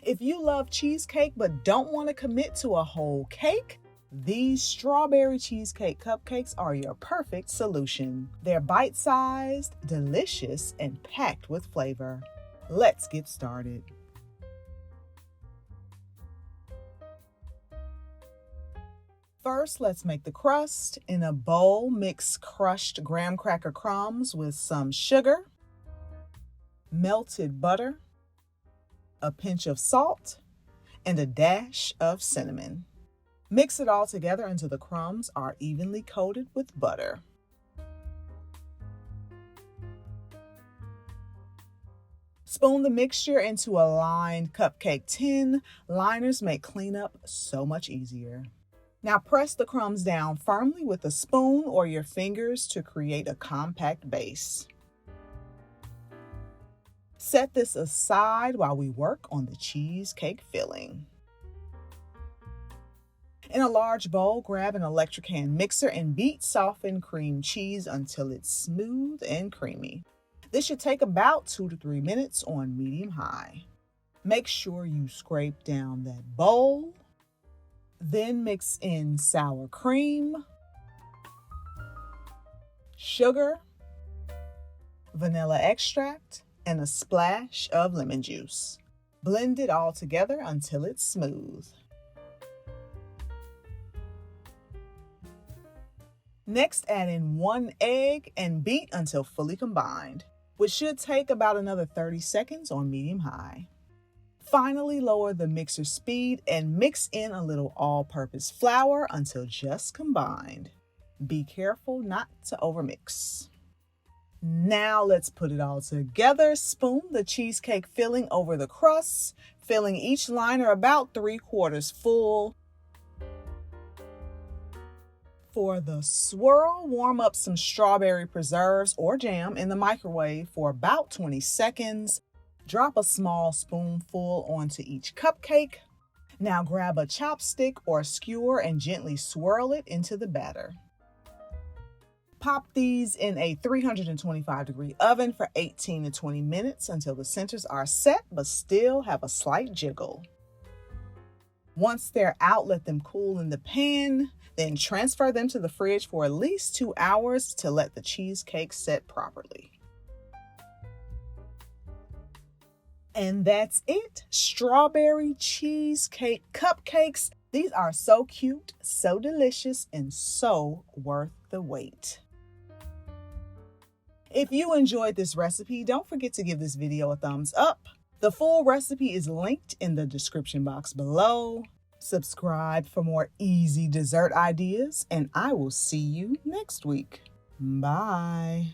If you love cheesecake but don't want to commit to a whole cake, these strawberry cheesecake cupcakes are your perfect solution. They're bite-sized, delicious, and packed with flavor. Let's get started. First, let's make the crust. In a bowl, mix crushed graham cracker crumbs with some sugar, melted butter, a pinch of salt, and a dash of cinnamon. Mix it all together until the crumbs are evenly coated with butter. Spoon the mixture into a lined cupcake tin. Liners make cleanup so much easier. Now press the crumbs down firmly with a spoon or your fingers to create a compact base. Set this aside while we work on the cheesecake filling. In a large bowl, grab an electric hand mixer and beat softened cream cheese until it's smooth and creamy. This should take about 2 to 3 minutes on medium-high. Make sure you scrape down that bowl. Then mix in sour cream, sugar, vanilla extract, and a splash of lemon juice. Blend it all together until it's smooth. Next, add in 1 egg and beat until fully combined, which should take about another 30 seconds on medium-high. Finally, lower the mixer speed and mix in a little all-purpose flour until just combined. Be careful not to overmix. Now let's put it all together. Spoon the cheesecake filling over the crust, filling each liner about 3/4 full. For the swirl, warm up some strawberry preserves or jam in the microwave for about 20 seconds. Drop a small spoonful onto each cupcake. Now grab a chopstick or skewer and gently swirl it into the batter. Pop these in a 325-degree oven for 18 to 20 minutes until the centers are set but still have a slight jiggle. Once they're out, let them cool in the pan, then transfer them to the fridge for at least 2 hours to let the cheesecake set properly. And that's it, strawberry cheesecake cupcakes. These are so cute, so delicious, and so worth the wait. If you enjoyed this recipe, don't forget to give this video a thumbs up. The full recipe is linked in the description box below. Subscribe for more easy dessert ideas, and I will see you next week. Bye.